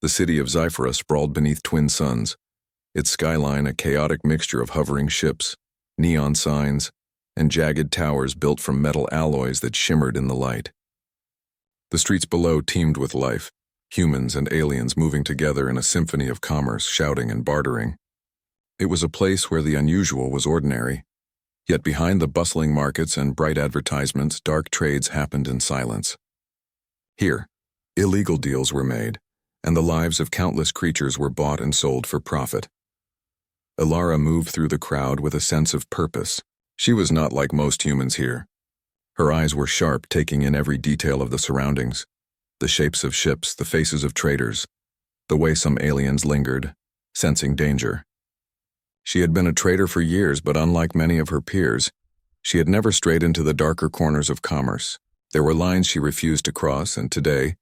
The city of Scifi sprawled beneath twin suns, its skyline a chaotic mixture of hovering ships, neon signs, and jagged towers built from metal alloys that shimmered in the light. The streets below teemed with life, humans and aliens moving together in a symphony of commerce, shouting and bartering. It was a place where the unusual was ordinary, yet behind the bustling markets and bright advertisements, dark trades happened in silence. Here, illegal deals were made, and the lives of countless creatures were bought and sold for profit. Ilara moved through the crowd with a sense of purpose. She was not like most humans here. Her eyes were sharp, taking in every detail of the surroundings, the shapes of ships, the faces of traders, the way some aliens lingered, sensing danger. She had been a trader for years, but unlike many of her peers, she had never strayed into the darker corners of commerce. There were lines she refused to cross, and today,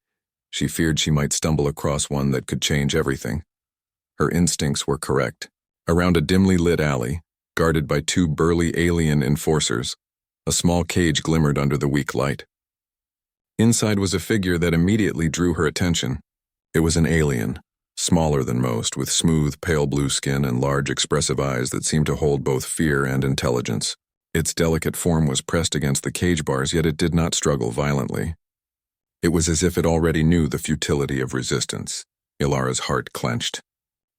she feared she might stumble across one that could change everything. Her instincts were correct. Around a dimly lit alley, guarded by two burly alien enforcers, a small cage glimmered under the weak light. Inside was a figure that immediately drew her attention. It was an alien, smaller than most, with smooth, pale blue skin and large, expressive eyes that seemed to hold both fear and intelligence. Its delicate form was pressed against the cage bars, yet it did not struggle violently. It was as if it already knew the futility of resistance. Ilara's heart clenched.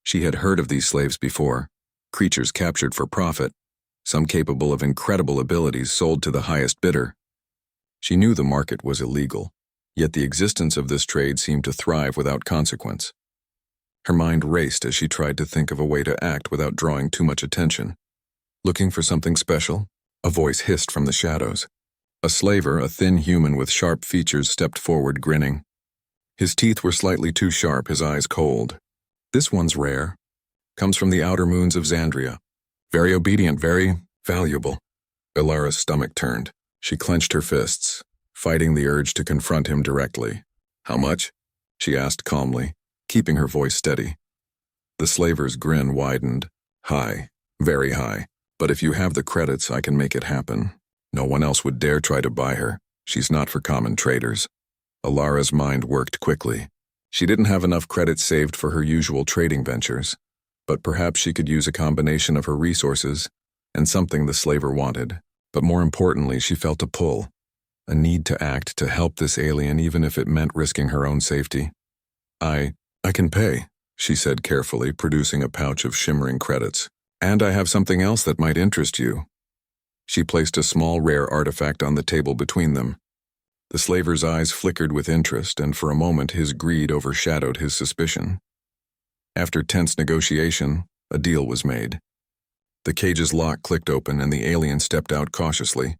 She had heard of these slaves before, creatures captured for profit, some capable of incredible abilities sold to the highest bidder. She knew the market was illegal, yet the existence of this trade seemed to thrive without consequence. Her mind raced as she tried to think of a way to act without drawing too much attention. Looking for something special? A voice hissed from the shadows. A slaver, a thin human with sharp features, stepped forward, grinning. His teeth were slightly too sharp, his eyes cold. This one's rare. Comes from the outer moons of Xandria. Very obedient, very valuable. Ilara's stomach turned. She clenched her fists, fighting the urge to confront him directly. How much? She asked calmly, keeping her voice steady. The slaver's grin widened. High, very high. But if you have the credits, I can make it happen. No one else would dare try to buy her. She's not for common traders. Ilara's mind worked quickly. She didn't have enough credits saved for her usual trading ventures, but perhaps she could use a combination of her resources and something the slaver wanted. But more importantly, she felt a pull, a need to act to help this alien even if it meant risking her own safety. I can pay, she said carefully, producing a pouch of shimmering credits. And I have something else that might interest you. She placed a small rare artifact on the table between them. The slaver's eyes flickered with interest, and for a moment his greed overshadowed his suspicion. After tense negotiation, a deal was made. The cage's lock clicked open and the alien stepped out cautiously.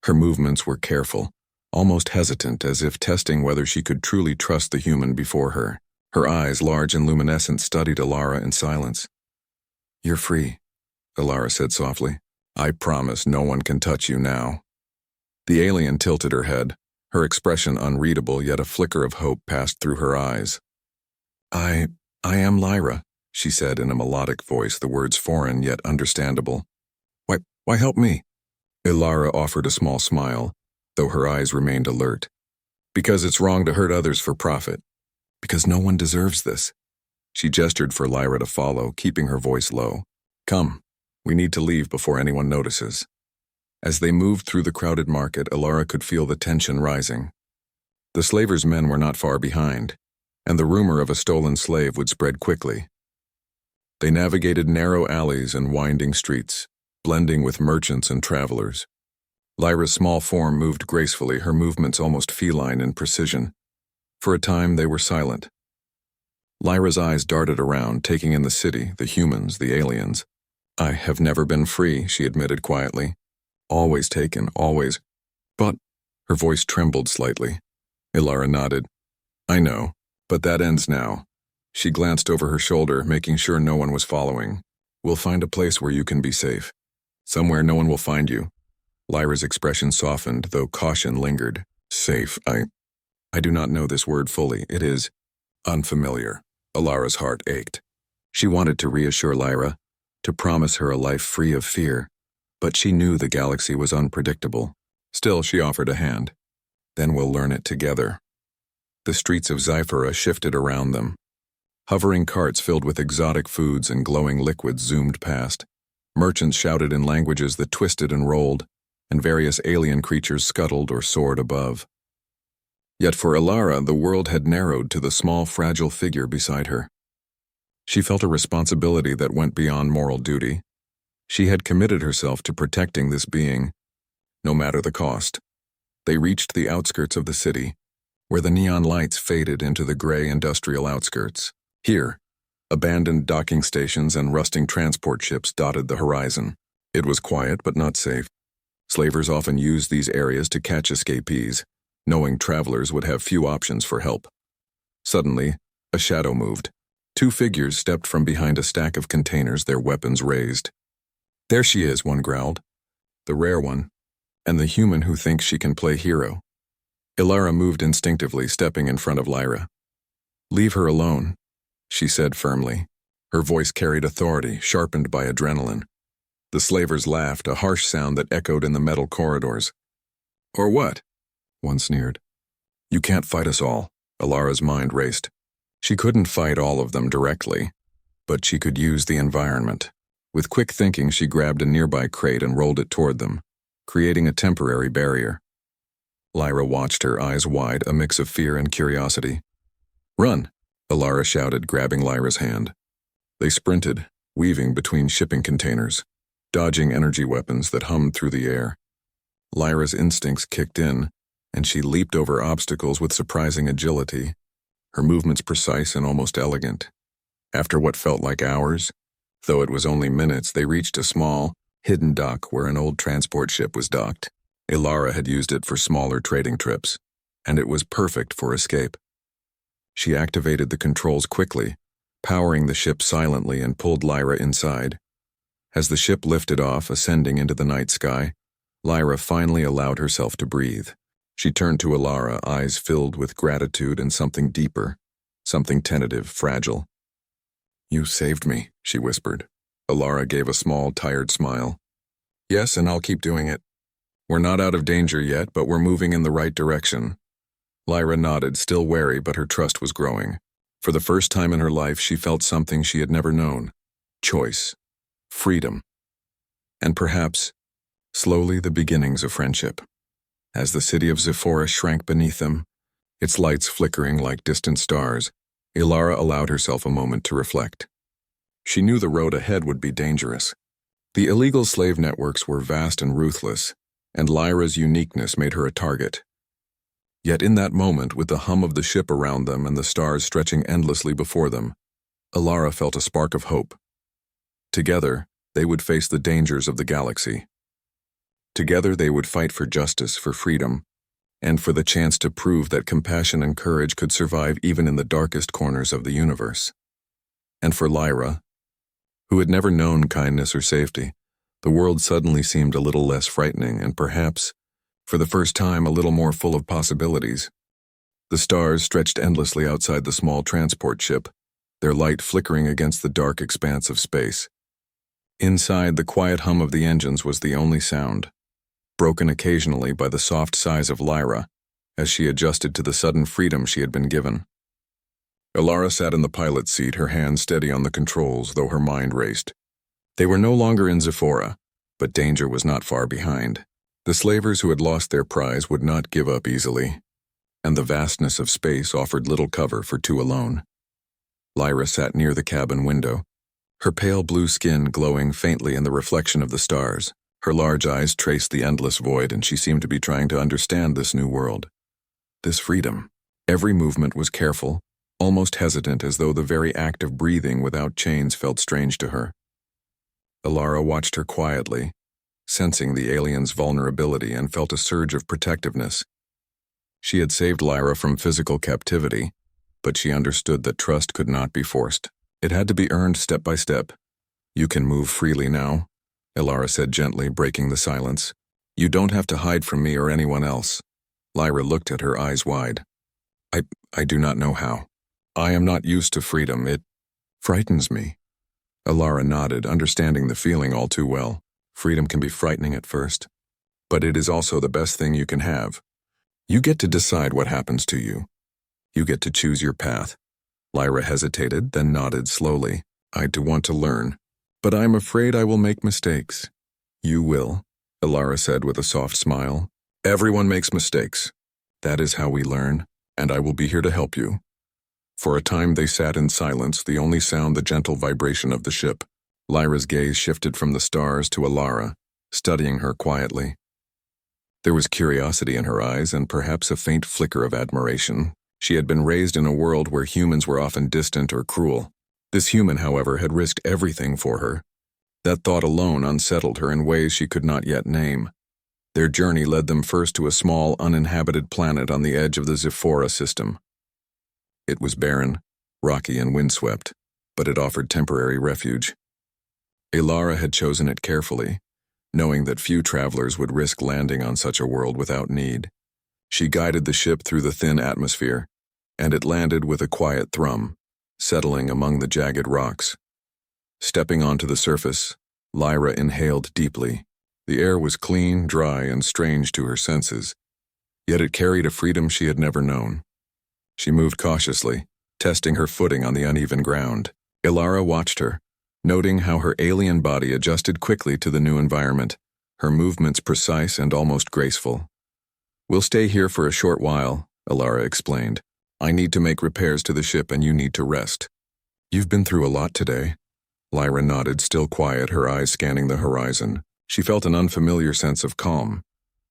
Her movements were careful, almost hesitant, as if testing whether she could truly trust the human before her. Her eyes, large and luminescent, studied Ilara in silence. You're free, Ilara said softly. I promise no one can touch you now. The alien tilted her head, her expression unreadable, yet a flicker of hope passed through her eyes. I am Lyra, she said in a melodic voice, the words foreign yet understandable. Why help me? Ilara offered a small smile, though her eyes remained alert. Because it's wrong to hurt others for profit. Because no one deserves this. She gestured for Lyra to follow, keeping her voice low. Come, we need to leave before anyone notices. As they moved through the crowded market, Ilara could feel the tension rising. The slaver's men were not far behind, and the rumor of a stolen slave would spread quickly. They navigated narrow alleys and winding streets, blending with merchants and travelers. Lyra's small form moved gracefully, her movements almost feline in precision. For a time, they were silent. Lyra's eyes darted around, taking in the city, the humans, the aliens. I have never been free, she admitted quietly. Always taken, always. But, her voice trembled slightly. Ilara nodded. I know, but that ends now. She glanced over her shoulder, making sure no one was following. We'll find a place where you can be safe. Somewhere no one will find you. Lyra's expression softened, though caution lingered. Safe, I do not know this word fully. It is unfamiliar. Ilara's heart ached. She wanted to reassure Lyra, to promise her a life free of fear, but she knew the galaxy was unpredictable. Still, she offered a hand. Then we'll learn it together. The streets of Scifi shifted around them. Hovering carts filled with exotic foods and glowing liquids zoomed past. Merchants shouted in languages that twisted and rolled, and various alien creatures scuttled or soared above. Yet for Ilara, the world had narrowed to the small, fragile figure beside her. She felt a responsibility that went beyond moral duty. She had committed herself to protecting this being, no matter the cost. They reached the outskirts of the city, where the neon lights faded into the gray industrial outskirts. Here, abandoned docking stations and rusting transport ships dotted the horizon. It was quiet but not safe. Slavers often used these areas to catch escapees, knowing travelers would have few options for help. Suddenly, a shadow moved. Two figures stepped from behind a stack of containers, their weapons raised. "There she is," one growled. "The rare one, and the human who thinks she can play hero." Ilara moved instinctively, stepping in front of Lyra. "Leave her alone," she said firmly. Her voice carried authority, sharpened by adrenaline. The slavers laughed, a harsh sound that echoed in the metal corridors. "Or what?" one sneered. "You can't fight us all." Ilara's mind raced. She couldn't fight all of them directly, but she could use the environment. With quick thinking, she grabbed a nearby crate and rolled it toward them, creating a temporary barrier. Lyra watched, her eyes wide, a mix of fear and curiosity. "Run!" Ilara shouted, grabbing Lyra's hand. They sprinted, weaving between shipping containers, dodging energy weapons that hummed through the air. Lyra's instincts kicked in, and she leaped over obstacles with surprising agility, her movements precise and almost elegant. After what felt like hours, though it was only minutes, they reached a small, hidden dock where an old transport ship was docked. Ilara had used it for smaller trading trips, and it was perfect for escape. She activated the controls quickly, powering the ship silently, and pulled Lyra inside. As the ship lifted off, ascending into the night sky, Lyra finally allowed herself to breathe. She turned to Ilara, eyes filled with gratitude and something deeper, something tentative, fragile. "You saved me," she whispered. Ilara gave a small, tired smile. "Yes, and I'll keep doing it. We're not out of danger yet, but we're moving in the right direction." Lyra nodded, still wary, but her trust was growing. For the first time in her life, she felt something she had never known. Choice. Freedom. And perhaps, slowly, the beginnings of friendship. As the city of Zephora shrank beneath them, its lights flickering like distant stars, Ilara allowed herself a moment to reflect. She knew the road ahead would be dangerous. The illegal slave networks were vast and ruthless, and Lyra's uniqueness made her a target. Yet in that moment, with the hum of the ship around them and the stars stretching endlessly before them, Ilara felt a spark of hope. Together, they would face the dangers of the galaxy. Together they would fight for justice, for freedom, and for the chance to prove that compassion and courage could survive even in the darkest corners of the universe. And for Lyra, who had never known kindness or safety, the world suddenly seemed a little less frightening and perhaps, for the first time, a little more full of possibilities. The stars stretched endlessly outside the small transport ship, their light flickering against the dark expanse of space. Inside, the quiet hum of the engines was the only sound, broken occasionally by the soft sighs of Lyra as she adjusted to the sudden freedom she had been given. Ilara sat in the pilot's seat, her hands steady on the controls, though her mind raced. They were no longer in Zephora, but danger was not far behind. The slavers who had lost their prize would not give up easily, and the vastness of space offered little cover for two alone. Lyra sat near the cabin window, her pale blue skin glowing faintly in the reflection of the stars. Her large eyes traced the endless void, and she seemed to be trying to understand this new world, this freedom. Every movement was careful, almost hesitant, as though the very act of breathing without chains felt strange to her. Ilara watched her quietly, sensing the alien's vulnerability, and felt a surge of protectiveness. She had saved Lyra from physical captivity, but she understood that trust could not be forced. It had to be earned step by step. "You can move freely now," Ilara said gently, breaking the silence. "You don't have to hide from me or anyone else." Lyra looked at her, eyes wide. I do not know how. I am not used to freedom. It frightens me." Ilara nodded, understanding the feeling all too well. Freedom can be frightening at first, but it is also the best thing you can have. You get to decide what happens to you. You get to choose your path. Lyra hesitated, then nodded slowly. I do want to learn, but I'm afraid I will make mistakes. You will, Alara said with a soft smile. Everyone makes mistakes. That is how we learn, and I will be here to help you. For a time they sat in silence, the only sound the gentle vibration of the ship. Lyra's gaze shifted from the stars to Alara, studying her quietly. There was curiosity in her eyes and perhaps a faint flicker of admiration. She had been raised in a world where humans were often distant or cruel. This human, however, had risked everything for her. That thought alone unsettled her in ways she could not yet name. Their journey led them first to a small, uninhabited planet on the edge of the Zephora system. It was barren, rocky and windswept, but it offered temporary refuge. Alara had chosen it carefully, knowing that few travelers would risk landing on such a world without need. She guided the ship through the thin atmosphere, and it landed with a quiet thrum, settling among the jagged rocks. Stepping onto the surface, Lyra inhaled deeply. The air was clean, dry, and strange to her senses, yet it carried a freedom she had never known. She moved cautiously, testing her footing on the uneven ground. Alara watched her, noting how her alien body adjusted quickly to the new environment, her movements precise and almost graceful. We'll stay here for a short while, Alara explained. I need to make repairs to the ship and you need to rest. You've been through a lot today. Lyra nodded, still quiet, her eyes scanning the horizon. She felt an unfamiliar sense of calm,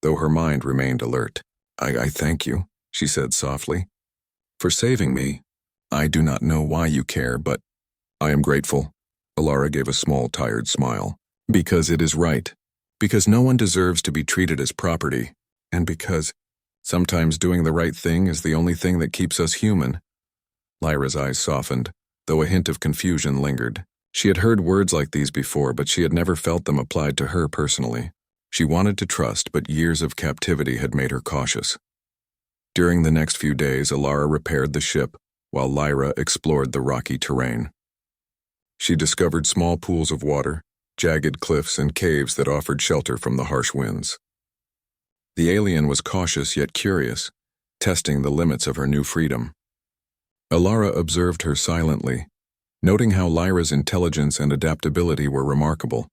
though her mind remained alert. I thank you, she said softly, for saving me. I do not know why you care, but I am grateful. Alara gave a small, tired smile. Because it is right. Because no one deserves to be treated as property. And because sometimes doing the right thing is the only thing that keeps us human. Lyra's eyes softened, though a hint of confusion lingered. She had heard words like these before, but she had never felt them applied to her personally. She wanted to trust, but years of captivity had made her cautious. During the next few days, Alara repaired the ship, while Lyra explored the rocky terrain. She discovered small pools of water, jagged cliffs, and caves that offered shelter from the harsh winds. The alien was cautious yet curious, testing the limits of her new freedom. Alara observed her silently, noting how Lyra's intelligence and adaptability were remarkable.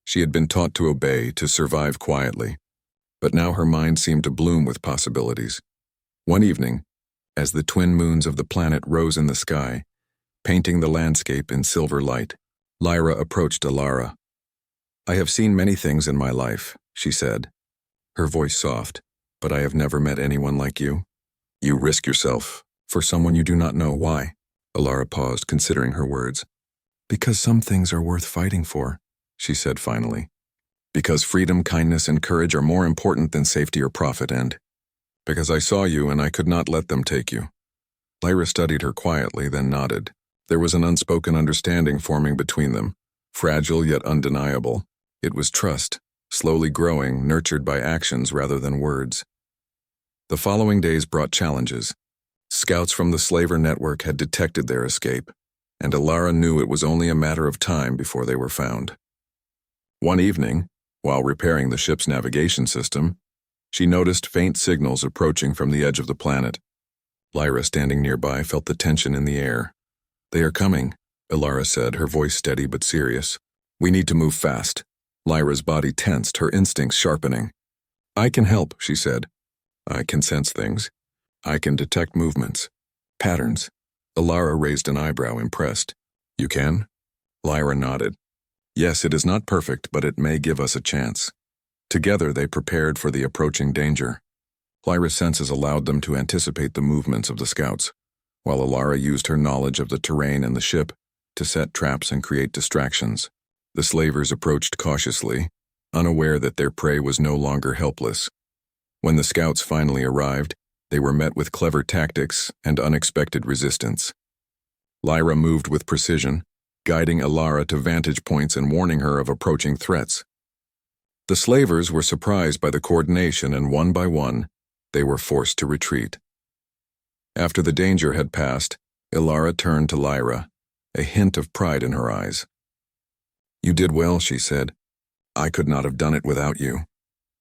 She had been taught to obey, to survive quietly, but now her mind seemed to bloom with possibilities. One evening, as the twin moons of the planet rose in the sky, painting the landscape in silver light, Lyra approached Alara. I have seen many things in my life, she said, her voice soft, but I have never met anyone like you. You risk yourself for someone you do not know. Why? Alara paused, considering her words. Because some things are worth fighting for, she said finally. Because freedom, kindness, and courage are more important than safety or profit, and because I saw you and I could not let them take you. Lyra studied her quietly, then nodded. There was an unspoken understanding forming between them, fragile yet undeniable. It was trust, slowly growing, nurtured by actions rather than words. The following days brought challenges. Scouts from the slaver network had detected their escape, and Alara knew it was only a matter of time before they were found. One evening, while repairing the ship's navigation system, she noticed faint signals approaching from the edge of the planet. Lyra, standing nearby, felt the tension in the air. They are coming, Alara said, her voice steady but serious. We need to move fast. Lyra's body tensed, her instincts sharpening. I can help, she said. I can sense things. I can detect movements, patterns. Alara raised an eyebrow, impressed. You can? Lyra nodded. Yes, it is not perfect, but it may give us a chance. Together they prepared for the approaching danger. Lyra's senses allowed them to anticipate the movements of the scouts, while Alara used her knowledge of the terrain and the ship to set traps and create distractions. The slavers approached cautiously, unaware that their prey was no longer helpless. When the scouts finally arrived, they were met with clever tactics and unexpected resistance. Lyra moved with precision, guiding Alara to vantage points and warning her of approaching threats. The slavers were surprised by the coordination, and one by one, they were forced to retreat. After the danger had passed, Alara turned to Lyra, a hint of pride in her eyes. You did well, she said. I could not have done it without you.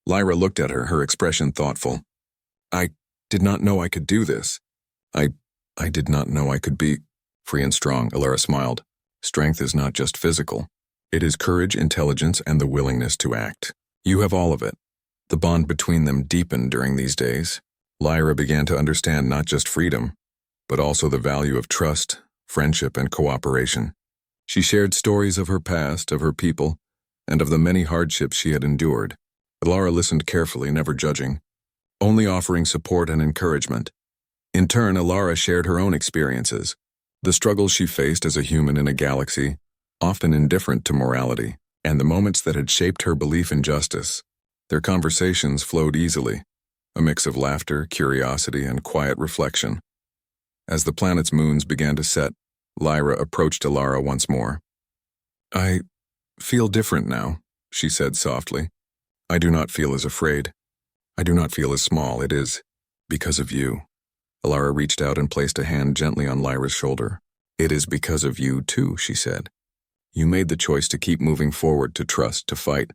Lyra looked at her, her expression thoughtful. I did not know I could do this. I did not know I could be. Free and strong, Alara smiled. Strength is not just physical. It is courage, intelligence, and the willingness to act. You have all of it. The bond between them deepened during these days. Lyra began to understand not just freedom, but also the value of trust, friendship, and cooperation. She shared stories of her past, of her people, and of the many hardships she had endured. Alara listened carefully, never judging, only offering support and encouragement. In turn, Alara shared her own experiences, the struggles she faced as a human in a galaxy, often indifferent to morality, and the moments that had shaped her belief in justice. Their conversations flowed easily, a mix of laughter, curiosity, and quiet reflection. As the planet's moons began to set, Lyra approached Alara once more. "I feel different now," she said softly. "I do not feel as afraid. I do not feel as small. It is because of you." Alara reached out and placed a hand gently on Lyra's shoulder. "It is because of you, too," she said. "You made the choice to keep moving forward, to trust, to fight.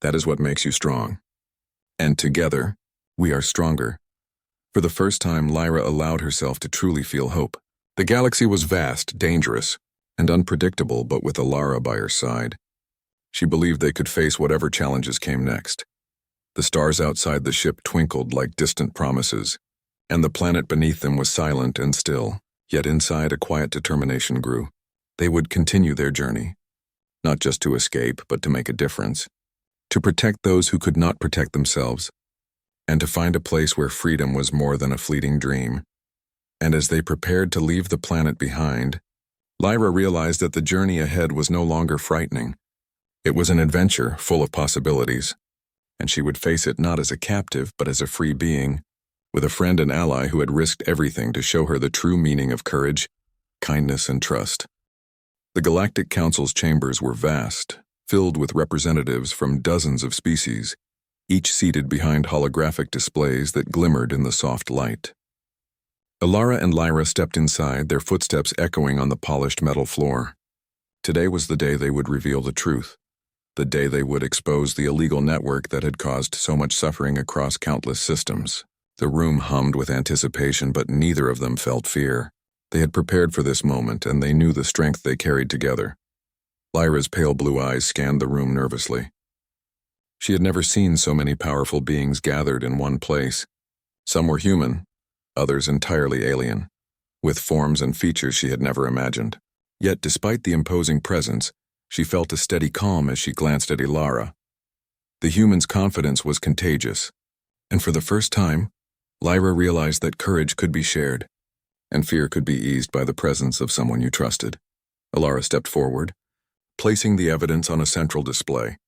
That is what makes you strong. And together, we are stronger." For the first time, Lyra allowed herself to truly feel hope. The galaxy was vast, dangerous, and unpredictable, but with Alara by her side, she believed they could face whatever challenges came next. The stars outside the ship twinkled like distant promises, and the planet beneath them was silent and still, yet inside a quiet determination grew. They would continue their journey, not just to escape, but to make a difference, to protect those who could not protect themselves, and to find a place where freedom was more than a fleeting dream. And as they prepared to leave the planet behind, Lyra realized that the journey ahead was no longer frightening. It was an adventure full of possibilities, and she would face it not as a captive, but as a free being, with a friend and ally who had risked everything to show her the true meaning of courage, kindness, and trust. The Galactic Council's chambers were vast, filled with representatives from dozens of species, each seated behind holographic displays that glimmered in the soft light. Alara and Lyra stepped inside, their footsteps echoing on the polished metal floor. Today was the day they would reveal the truth, the day they would expose the illegal network that had caused so much suffering across countless systems. The room hummed with anticipation, but neither of them felt fear. They had prepared for this moment, and they knew the strength they carried together. Lyra's pale blue eyes scanned the room nervously. She had never seen so many powerful beings gathered in one place. Some were human, others entirely alien, with forms and features she had never imagined. Yet, despite the imposing presence, she felt a steady calm as she glanced at Alara. The human's confidence was contagious, and for the first time, Lyra realized that courage could be shared, and fear could be eased by the presence of someone you trusted. Alara stepped forward, placing the evidence on a central display.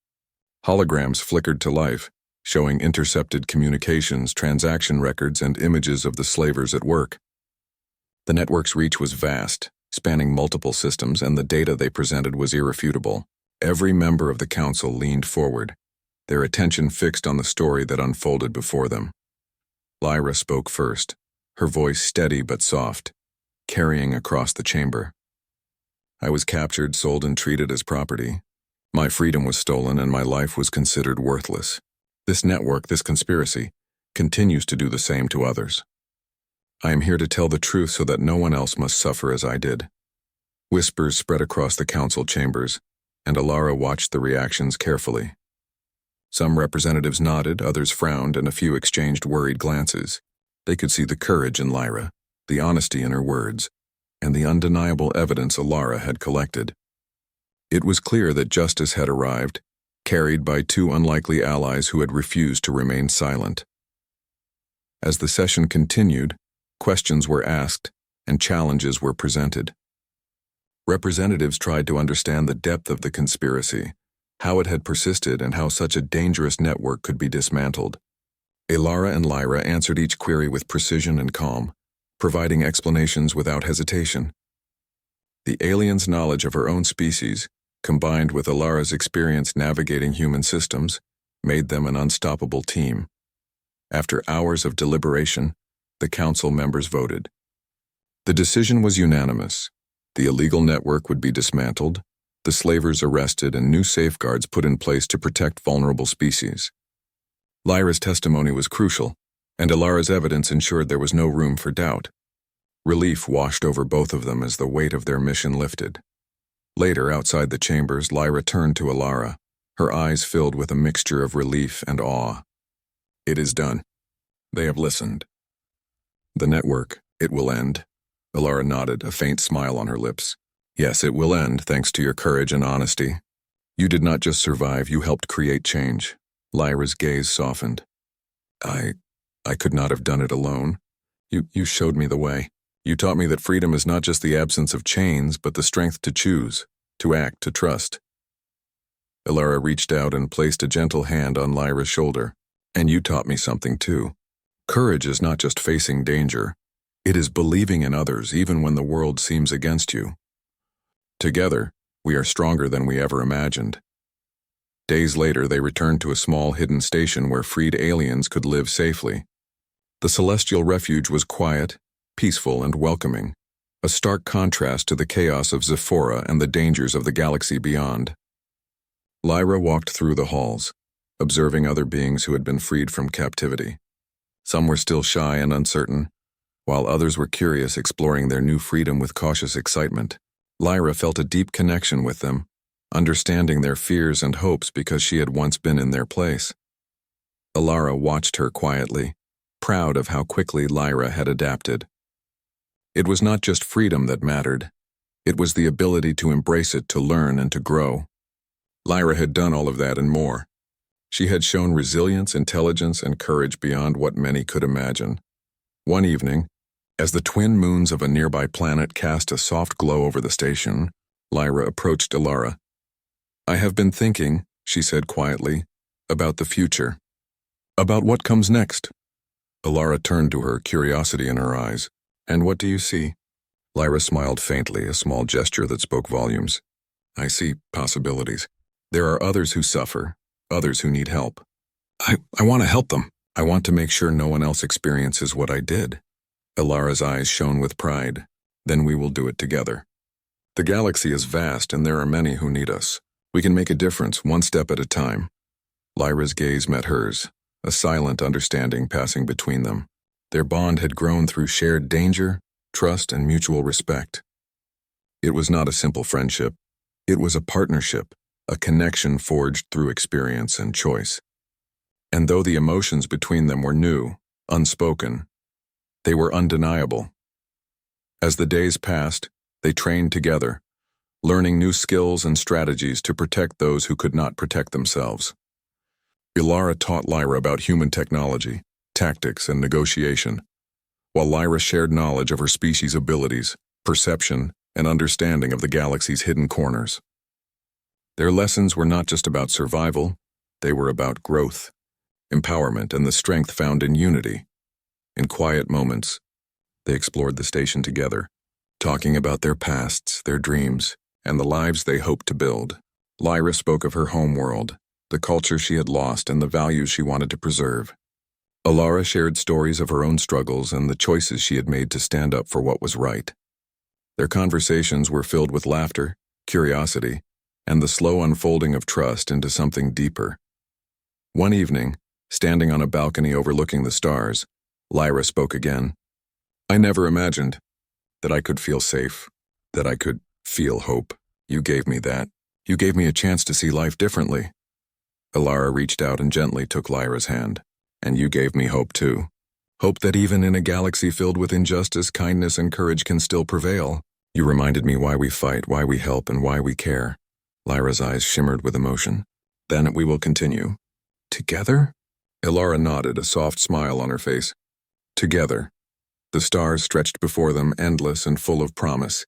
Holograms flickered to life, showing intercepted communications, transaction records, and images of the slavers at work. The network's reach was vast, spanning multiple systems, and the data they presented was irrefutable. Every member of the council leaned forward, their attention fixed on the story that unfolded before them. Lyra spoke first, her voice steady but soft, carrying across the chamber. "I was captured, sold, and treated as property. My freedom was stolen, and my life was considered worthless. This network, this conspiracy, continues to do the same to others. I am here to tell the truth so that no one else must suffer as I did." Whispers spread across the council chambers, and Alara watched the reactions carefully. Some representatives nodded, others frowned, and a few exchanged worried glances. They could see the courage in Lyra, the honesty in her words, and the undeniable evidence Alara had collected. It was clear that justice had arrived, carried by two unlikely allies who had refused to remain silent. As the session continued, questions were asked and challenges were presented. Representatives tried to understand the depth of the conspiracy, how it had persisted, and how such a dangerous network could be dismantled. Alara and Lyra answered each query with precision and calm, providing explanations without hesitation. The alien's knowledge of her own species, combined with Alara's experience navigating human systems, made them an unstoppable team. After hours of deliberation, the council members voted. The decision was unanimous. The illegal network would be dismantled, the slavers arrested, and new safeguards put in place to protect vulnerable species. Lyra's testimony was crucial, and Alara's evidence ensured there was no room for doubt. Relief washed over both of them as the weight of their mission lifted. Later, outside the chambers, Lyra turned to Alara, her eyes filled with a mixture of relief and awe. It is done. They have listened. The network, it will end. Alara nodded, a faint smile on her lips. Yes, it will end, thanks to your courage and honesty. You did not just survive, you helped create change. Lyra's gaze softened. I could not have done it alone. You showed me the way. You taught me that freedom is not just the absence of chains, but the strength to choose, to act, to trust. Alara reached out and placed a gentle hand on Lyra's shoulder. And you taught me something too. Courage is not just facing danger. It is believing in others even when the world seems against you. Together, we are stronger than we ever imagined. Days later, they returned to a small hidden station where freed aliens could live safely. The celestial refuge was quiet, peaceful, and welcoming, a stark contrast to the chaos of Zephora and the dangers of the galaxy beyond. Lyra walked through the halls, observing other beings who had been freed from captivity. Some were still shy and uncertain, while others were curious, exploring their new freedom with cautious excitement. Lyra felt a deep connection with them, understanding their fears and hopes because she had once been in their place. Alara watched her quietly, proud of how quickly Lyra had adapted. It was not just freedom that mattered. It was the ability to embrace it, to learn, and to grow. Lyra had done all of that and more. She had shown resilience, intelligence, and courage beyond what many could imagine. One evening, as the twin moons of a nearby planet cast a soft glow over the station, Lyra approached Alara. I have been thinking, she said quietly, about the future. About what comes next. Alara turned to her, curiosity in her eyes. And what do you see? Lyra smiled faintly, a small gesture that spoke volumes. I see possibilities. There are others who suffer, others who need help. I want to help them. I want to make sure no one else experiences what I did. Alara's eyes shone with pride. Then we will do it together. The galaxy is vast and there are many who need us. We can make a difference, one step at a time. Lyra's gaze met hers, a silent understanding passing between them. Their bond had grown through shared danger, trust, and mutual respect. It was not a simple friendship. It was a partnership, a connection forged through experience and choice. And though the emotions between them were new, unspoken, they were undeniable. As the days passed, they trained together, learning new skills and strategies to protect those who could not protect themselves. Alara taught Lyra about human technology, tactics, and negotiation, while Lyra shared knowledge of her species' abilities, perception, and understanding of the galaxy's hidden corners. Their lessons were not just about survival, they were about growth, empowerment, and the strength found in unity. In quiet moments, they explored the station together, talking about their pasts, their dreams, and the lives they hoped to build. Lyra spoke of her home world, the culture she had lost, and the values she wanted to preserve. Alara shared stories of her own struggles and the choices she had made to stand up for what was right. Their conversations were filled with laughter, curiosity, and the slow unfolding of trust into something deeper. One evening, standing on a balcony overlooking the stars, Lyra spoke again. I never imagined that I could feel safe, that I could feel hope. You gave me that. You gave me a chance to see life differently. Alara reached out and gently took Lyra's hand. And you gave me hope too. Hope that even in a galaxy filled with injustice, kindness and courage can still prevail. You reminded me why we fight, why we help, and why we care. Lyra's eyes shimmered with emotion. Then we will continue. Together? Alara nodded, a soft smile on her face. Together. The stars stretched before them, endless and full of promise.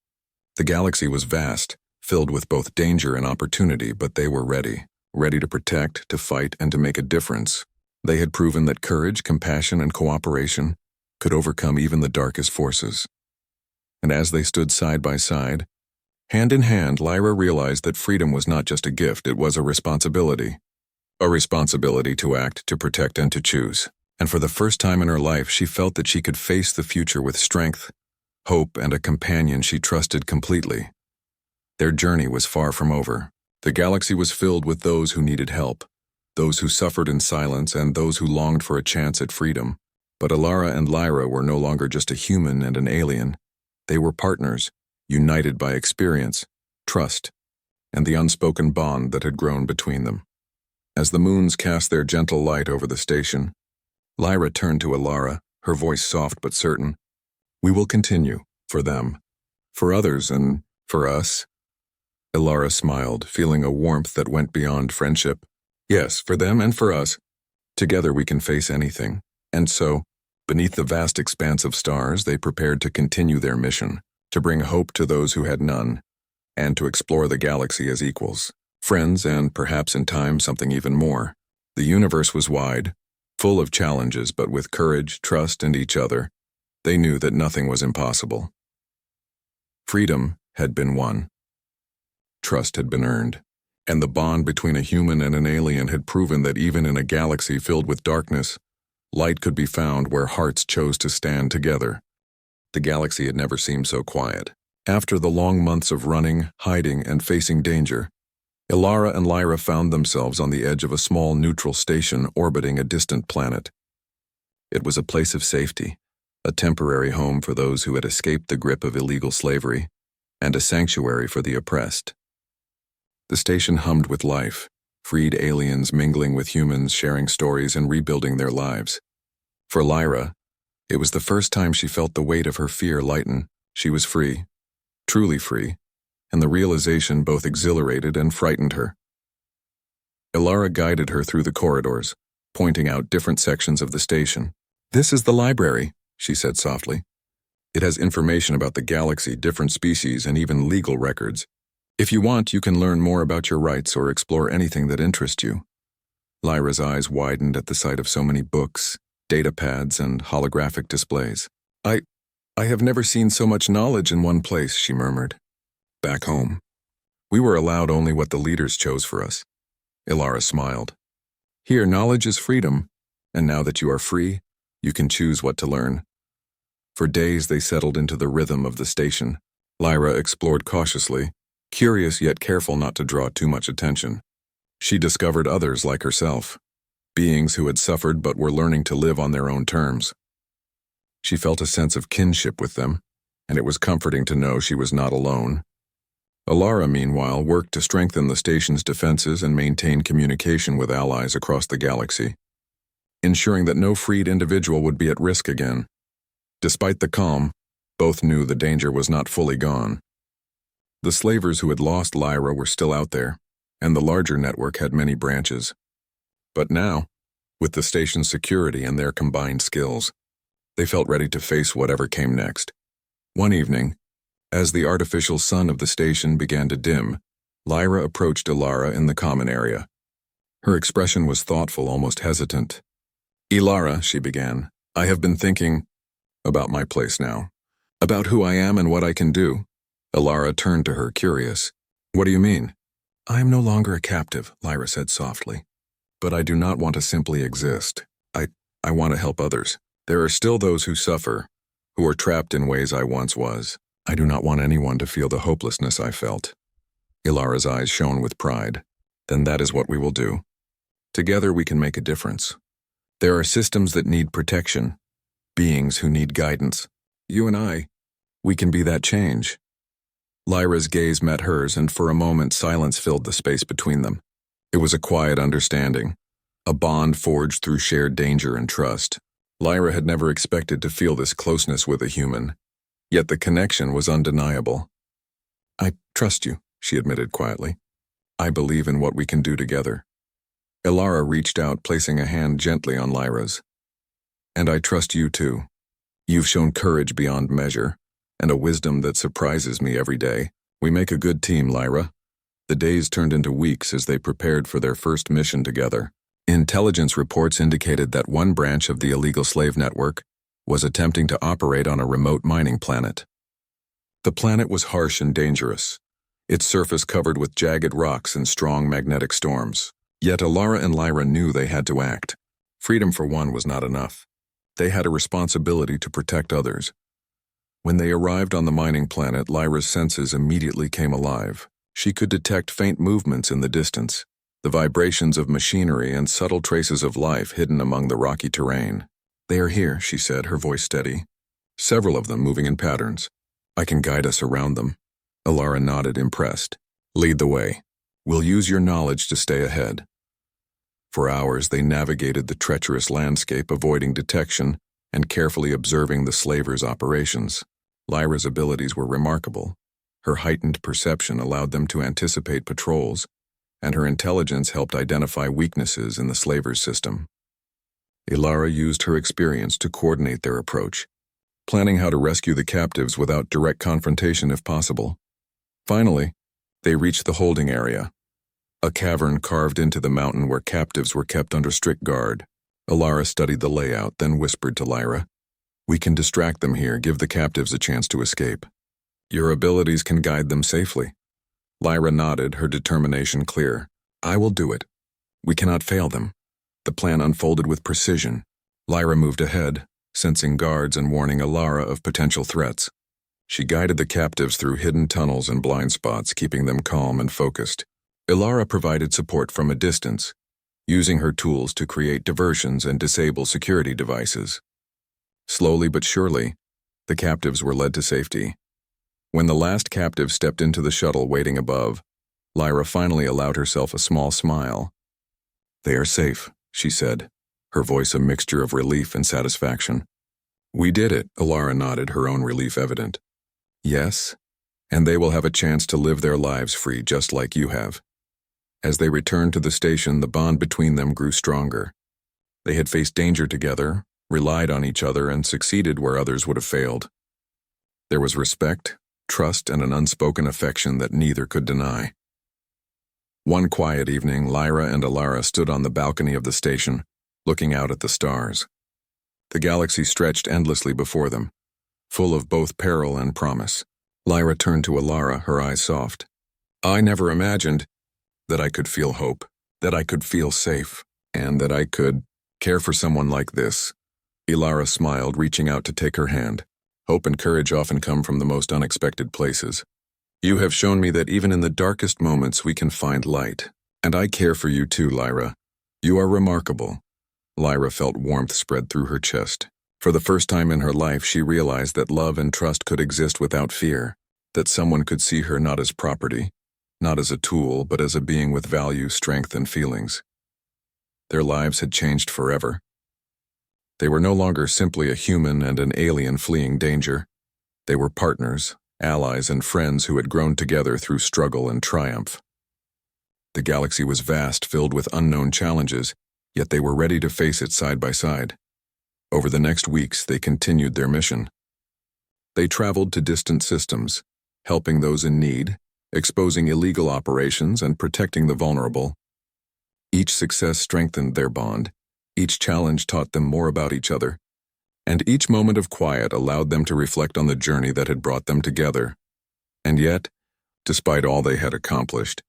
The galaxy was vast, filled with both danger and opportunity, but they were ready to protect, to fight, and to make a difference. They had proven that courage, compassion, and cooperation could overcome even the darkest forces. And as they stood side by side, hand in hand, Lyra realized that freedom was not just a gift, it was a responsibility. A responsibility to act, to protect, and to choose. And for the first time in her life, she felt that she could face the future with strength, hope, and a companion she trusted completely. Their journey was far from over. The galaxy was filled with those who needed help, those who suffered in silence, and those who longed for a chance at freedom. But Alara and Lyra were no longer just a human and an alien. They were partners, united by experience, trust, and the unspoken bond that had grown between them. As the moons cast their gentle light over the station, Lyra turned to Ilara, her voice soft but certain. "We will continue, for them, for others, and for us." Ilara smiled, feeling a warmth that went beyond friendship. "Yes, for them and for us. Together we can face anything." And so, beneath the vast expanse of stars, they prepared to continue their mission, to bring hope to those who had none, and to explore the galaxy as equals, friends, and perhaps in time something even more. The universe was wide, full of challenges, but with courage, trust, and each other, they knew that nothing was impossible. Freedom had been won. Trust had been earned, and the bond between a human and an alien had proven that even in a galaxy filled with darkness, light could be found where hearts chose to stand together. The galaxy had never seemed so quiet. After the long months of running, hiding, and facing danger, Ilara and Lyra found themselves on the edge of a small neutral station orbiting a distant planet. It was a place of safety, a temporary home for those who had escaped the grip of illegal slavery, and a sanctuary for the oppressed. The station hummed with life, freed aliens mingling with humans, sharing stories and rebuilding their lives. For Lyra, it was the first time she felt the weight of her fear lighten. She was free, truly free, and the realization both exhilarated and frightened her. Ilara guided her through the corridors, pointing out different sections of the station. "This is the library," she said softly. "It has information about the galaxy, different species, and even legal records. If you want, you can learn more about your rights or explore anything that interests you." Lyra's eyes widened at the sight of so many books, data pads, and holographic displays. I have never seen so much knowledge in one place," she murmured. "Back home, we were allowed only what the leaders chose for us." Ilara smiled. "Here, knowledge is freedom, and now that you are free, you can choose what to learn." For days they settled into the rhythm of the station. Lyra explored cautiously, curious yet careful not to draw too much attention. She discovered others like herself, beings who had suffered but were learning to live on their own terms. She felt a sense of kinship with them, and it was comforting to know she was not alone. Ilara, meanwhile, worked to strengthen the station's defenses and maintain communication with allies across the galaxy, ensuring that no freed individual would be at risk again. Despite the calm, both knew the danger was not fully gone. The slavers who had lost Lyra were still out there, and the larger network had many branches. But now, with the station's security and their combined skills, they felt ready to face whatever came next. One evening, as the artificial sun of the station began to dim, Lyra approached Ilara in the common area. Her expression was thoughtful, almost hesitant. "Ilara," she began, "I have been thinking about my place now, about who I am and what I can do." Ilara turned to her, curious. "What do you mean?" "I am no longer a captive," Lyra said softly. "But I do not want to simply exist. I want to help others. There are still those who suffer, who are trapped in ways I once was. I do not want anyone to feel the hopelessness I felt." Ilara's eyes shone with pride. "Then that is what we will do. Together we can make a difference. There are systems that need protection, beings who need guidance. You and we can be that change." Lyra's gaze met hers, and for a moment silence filled the space between them. It was a quiet understanding, a bond forged through shared danger and trust. Lyra had never expected to feel this closeness with a human, yet the connection was undeniable. "I trust you," she admitted quietly. "I believe in what we can do together." Ilara reached out, placing a hand gently on Lyra's. "And I trust you too. You've shown courage beyond measure, and a wisdom that surprises me every day. We make a good team, Lyra." The days turned into weeks as they prepared for their first mission together. Intelligence reports indicated that one branch of the illegal slave network was attempting to operate on a remote mining planet. The planet was harsh and dangerous, its surface covered with jagged rocks and strong magnetic storms. Yet Ilara and Lyra knew they had to act. Freedom for one was not enough. They had a responsibility to protect others. When they arrived on the mining planet, Lyra's senses immediately came alive. She could detect faint movements in the distance, the vibrations of machinery and subtle traces of life hidden among the rocky terrain. "They are here," she said, her voice steady. "Several of them moving in patterns. I can guide us around them. Alara nodded, impressed. Lead the way. We'll use your knowledge to stay ahead. For hours, they navigated the treacherous landscape, avoiding detection and carefully observing the slavers' operations. Lyra's abilities were remarkable. Her heightened perception allowed them to anticipate patrols, and her intelligence helped identify weaknesses in the slavers' system. Alara used her experience to coordinate their approach, planning how to rescue the captives without direct confrontation if possible. Finally, they reached the holding area, a cavern carved into the mountain where captives were kept under strict guard. Alara studied the layout, then whispered to Lyra, "We can distract them here, give the captives a chance to escape. Your abilities can guide them safely." Lyra nodded, her determination clear. "I will do it. We cannot fail them." The plan unfolded with precision. Lyra moved ahead, sensing guards and warning Alara of potential threats. She guided the captives through hidden tunnels and blind spots, keeping them calm and focused. Alara provided support from a distance, using her tools to create diversions and disable security devices. Slowly but surely, the captives were led to safety. When the last captive stepped into the shuttle waiting above, Lyra finally allowed herself a small smile. "They are safe," she said, her voice a mixture of relief and satisfaction. "We did it," Alara nodded, her own relief evident. "Yes, and they will have a chance to live their lives free just like you have." As they returned to the station, the bond between them grew stronger. They had faced danger together, relied on each other, and succeeded where others would have failed. There was respect, trust, and an unspoken affection that neither could deny. One quiet evening, Lyra and Alara stood on the balcony of the station, looking out at the stars. The galaxy stretched endlessly before them, full of both peril and promise. Lyra turned to Alara, her eyes soft. "I never imagined that I could feel hope, that I could feel safe, and that I could care for someone like this." Alara smiled, reaching out to take her hand. Hope and courage often come from the most unexpected places. "You have shown me that even in the darkest moments we can find light. And I care for you too, Lyra. You are remarkable." Lyra felt warmth spread through her chest. For the first time in her life, she realized that love and trust could exist without fear, that someone could see her not as property, not as a tool, but as a being with value, strength, and feelings. Their lives had changed forever. They were no longer simply a human and an alien fleeing danger. They were partners, allies, and friends who had grown together through struggle and triumph. The galaxy was vast, filled with unknown challenges, yet they were ready to face it side by side. Over the next weeks, they continued their mission. They traveled to distant systems, helping those in need, exposing illegal operations, and protecting the vulnerable. Each success strengthened their bond, each challenge taught them more about each other, and each moment of quiet allowed them to reflect on the journey that had brought them together. And yet, despite all they had accomplished,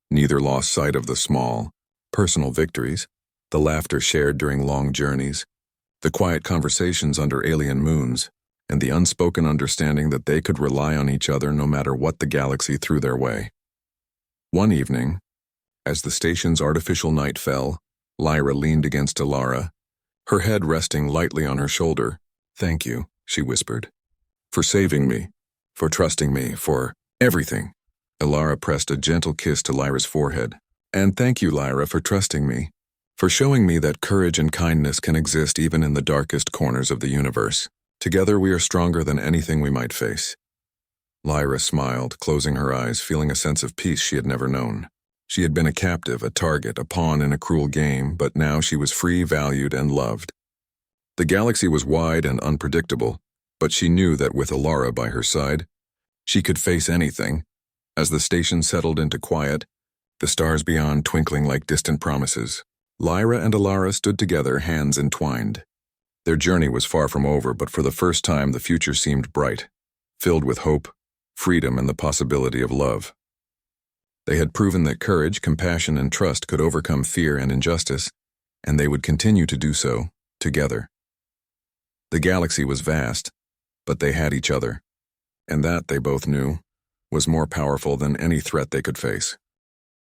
neither lost sight of the small, personal victories, the laughter shared during long journeys, the quiet conversations under alien moons, and the unspoken understanding that they could rely on each other no matter what the galaxy threw their way. One evening, as the station's artificial night fell, Lyra leaned against Alara, her head resting lightly on her shoulder. "Thank you," she whispered, "for saving me, for trusting me, for everything." Alara pressed a gentle kiss to Lyra's forehead. "And thank you, Lyra, for trusting me, for showing me that courage and kindness can exist even in the darkest corners of the universe. Together we are stronger than anything we might face." Lyra smiled, closing her eyes, feeling a sense of peace she had never known. She had been a captive, a target, a pawn in a cruel game, but now she was free, valued, and loved. The galaxy was wide and unpredictable, but she knew that with Alara by her side, she could face anything. As the station settled into quiet, the stars beyond twinkling like distant promises, Lyra and Alara stood together, hands entwined. Their journey was far from over, but for the first time the future seemed bright, filled with hope, freedom, and the possibility of love. They had proven that courage, compassion, and trust could overcome fear and injustice, and they would continue to do so, together. The galaxy was vast, but they had each other, and that, they both knew, was more powerful than any threat they could face.